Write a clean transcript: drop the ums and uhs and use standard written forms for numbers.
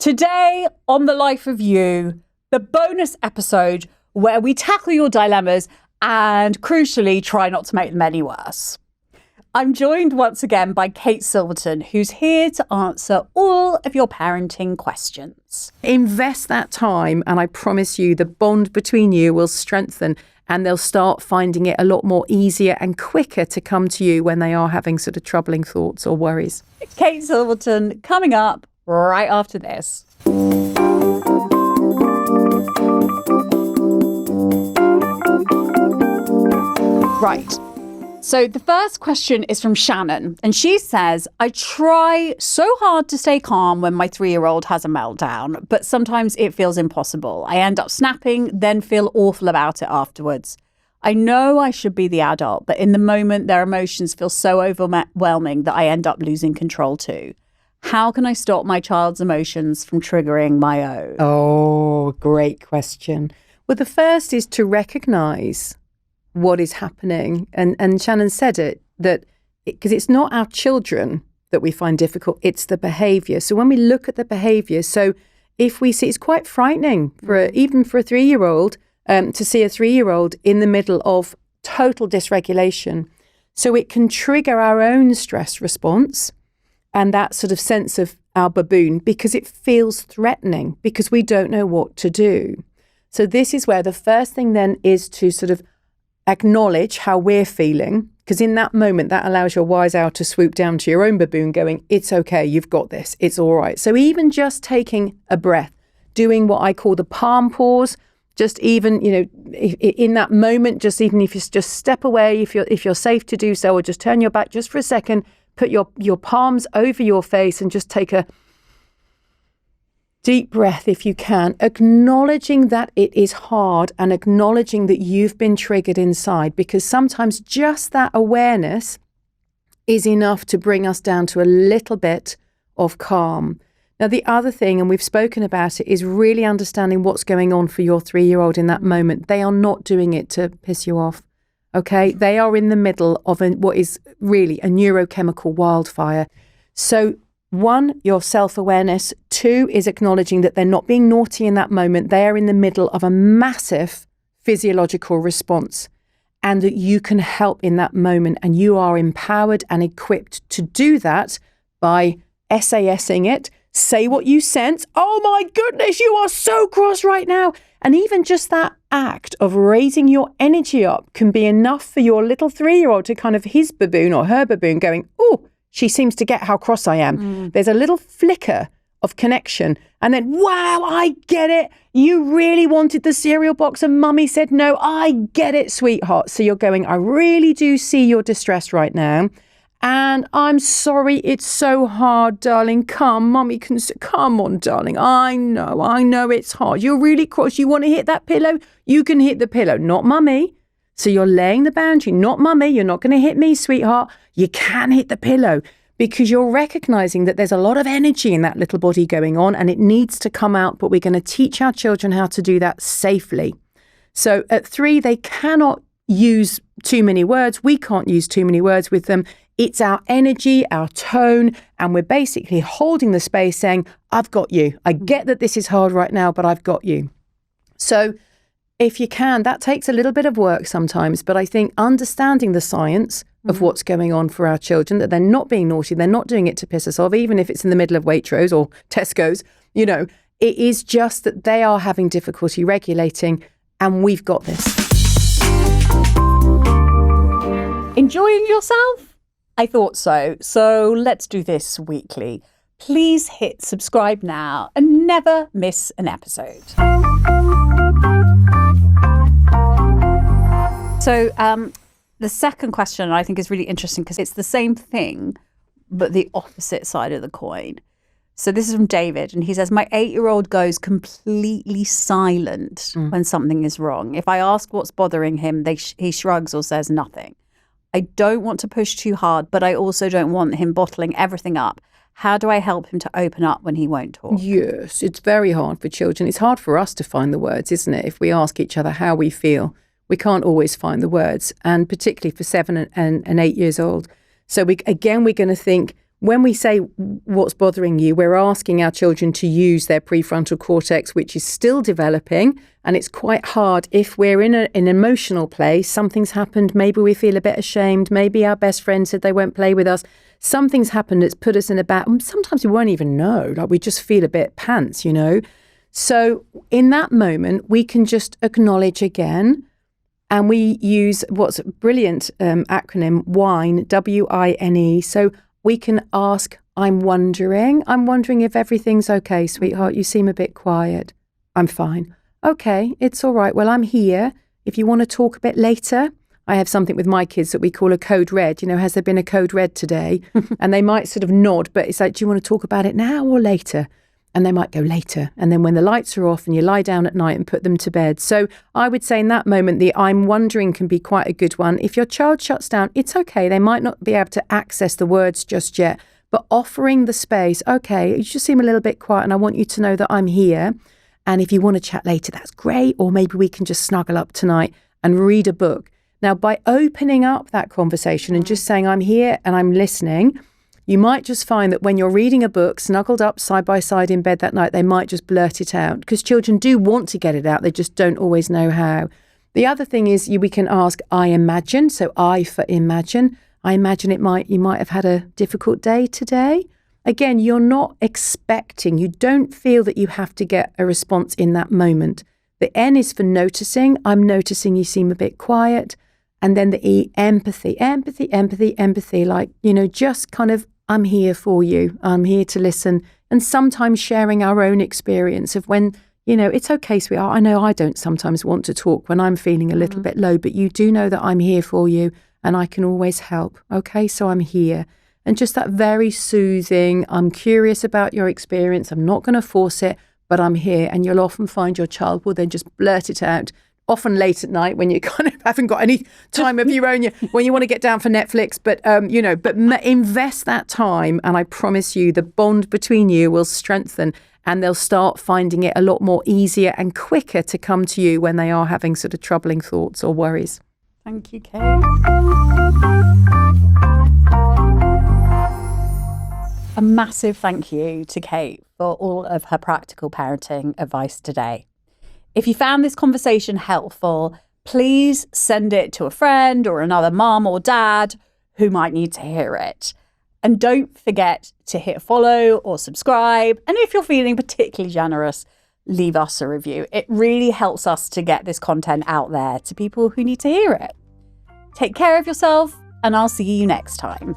Today on The Life of You, the bonus episode where we tackle your dilemmas and, crucially, try not to make them any worse. I'm joined once again by Kate Silverton, who's here to answer all of your parenting questions. Invest that time and I promise you the bond between you will strengthen and they'll start finding it a lot more easier and quicker to come to you when they are having sort of troubling thoughts or worries. Kate Silverton coming up right after this. Right. So the first question is from Shannon, and she says, I try so hard to stay calm when my 3-year-old has a meltdown, but sometimes it feels impossible. I end up snapping, then feel awful about it afterwards. I know I should be the adult, but in the moment, their emotions feel so overwhelming that I end up losing control too. How can I stop my child's emotions from triggering my own? Oh, great question. Well, the first is to recognise what is happening. And Shannon said it, that because it's not our children that we find difficult, it's the behaviour. So when we look at the behaviour, so if we see, it's quite frightening even for a 3-year-old to see a 3-year-old in the middle of total dysregulation. So it can trigger our own stress response and that sort of sense of our baboon because it feels threatening because we don't know what to do. So this is where the first thing then is to sort of acknowledge how we're feeling, because in that moment that allows your wise owl to swoop down to your own baboon going, it's okay, you've got this, it's all right. So even just taking a breath, doing what I call the palm pause, just even, in that moment, just even if you just step away, if you're safe to do so, or just turn your back just for a second, put your palms over your face and just take a deep breath if you can, acknowledging that it is hard and acknowledging that you've been triggered inside, because sometimes just that awareness is enough to bring us down to a little bit of calm. Now, the other thing, and we've spoken about it, is really understanding what's going on for your 3-year-old in that moment. They are not doing it to piss you off. Okay, they are in the middle of what is really a neurochemical wildfire. So 1, your self-awareness. 2 is acknowledging that they're not being naughty in that moment. They are in the middle of a massive physiological response and that you can help in that moment. And you are empowered and equipped to do that by SASing it. Say what you sense. Oh my goodness, you are so cross right now. And even just that act of raising your energy up can be enough for your little 3-year-old to kind of his baboon or her baboon going, oh, she seems to get how cross I am. There's a little flicker of connection. And then, wow, I get it. You really wanted the cereal box and mummy said no. I get it, sweetheart. So you're going, I really do see your distress right now. And I'm sorry, it's so hard, darling. Come, mummy can, come on, darling. I know it's hard. You're really cross. You want to hit that pillow? You can hit the pillow, not mummy. So you're laying the boundary, not mummy. You're not going to hit me, sweetheart. You can hit the pillow because you're recognizing that there's a lot of energy in that little body going on and it needs to come out. But we're going to teach our children how to do that safely. So at 3, they cannot use too many words. We can't use too many words with them. It's our energy, our tone, and we're basically holding the space saying, I've got you. I get that this is hard right now, but I've got you. So if you can, that takes a little bit of work sometimes, but I think understanding the science of what's going on for our children, that they're not being naughty, they're not doing it to piss us off, even if it's in the middle of Waitrose or Tesco's, it is just that they are having difficulty regulating, and we've got this. Enjoying yourself? I thought so. So let's do this weekly. Please hit subscribe now and never miss an episode. So the second question I think is really interesting because it's the same thing, but the opposite side of the coin. So this is from David, and he says, my 8-year-old goes completely silent when something is wrong. If I ask what's bothering him, he shrugs or says nothing. I don't want to push too hard, but I also don't want him bottling everything up. How do I help him to open up when he won't talk? Yes, it's very hard for children. It's hard for us to find the words, isn't it? If we ask each other how we feel, we can't always find the words, and particularly for 7 and 8 years old. So we're going to think, when we say what's bothering you, we're asking our children to use their prefrontal cortex, which is still developing. And it's quite hard if we're in an emotional place, something's happened, maybe we feel a bit ashamed, maybe our best friend said they won't play with us. Something's happened that's put us in a bad, sometimes we won't even know, like we just feel a bit pants, So in that moment, we can just acknowledge again, and we use what's a brilliant acronym, WINE, W-I-N-E. So we can ask, I'm wondering if everything's okay, sweetheart. You seem a bit quiet. I'm fine. Okay, it's all right. Well, I'm here. If you want to talk a bit later, I have something with my kids that we call a code red. Has there been a code red today? And they might sort of nod, but it's like, do you want to talk about it now or later? And they might go later. And then when the lights are off and you lie down at night and put them to bed. So I would say in that moment, the I'm wondering can be quite a good one. If your child shuts down, it's okay. They might not be able to access the words just yet, but offering the space, okay, you just seem a little bit quiet and I want you to know that I'm here. And if you want to chat later, that's great. Or maybe we can just snuggle up tonight and read a book. Now, by opening up that conversation and just saying, I'm here and I'm listening, you might just find that when you're reading a book, snuggled up side by side in bed that night, they might just blurt it out because children do want to get it out. They just don't always know how. The other thing is we can ask, I imagine. So I for imagine. I imagine you might have had a difficult day today. Again, you're not expecting, you don't feel that you have to get a response in that moment. The N is for noticing. I'm noticing you seem a bit quiet. And then the E, empathy, like, just kind of, I'm here for you. I'm here to listen. And sometimes sharing our own experience of when, it's okay, sweetheart. I know I don't sometimes want to talk when I'm feeling a little bit low, but you do know that I'm here for you and I can always help. Okay, so I'm here. And just that very soothing, I'm curious about your experience. I'm not going to force it, but I'm here. And you'll often find your child will then just blurt it out, often late at night when you kind of haven't got any time of your own, when you want to get down for Netflix. But, invest that time. And I promise you the bond between you will strengthen and they'll start finding it a lot more easier and quicker to come to you when they are having sort of troubling thoughts or worries. Thank you, Kate. A massive thank you to Kate for all of her practical parenting advice today. If you found this conversation helpful, please send it to a friend or another mum or dad who might need to hear it. And don't forget to hit follow or subscribe. And if you're feeling particularly generous, leave us a review. It really helps us to get this content out there to people who need to hear it. Take care of yourself, and I'll see you next time.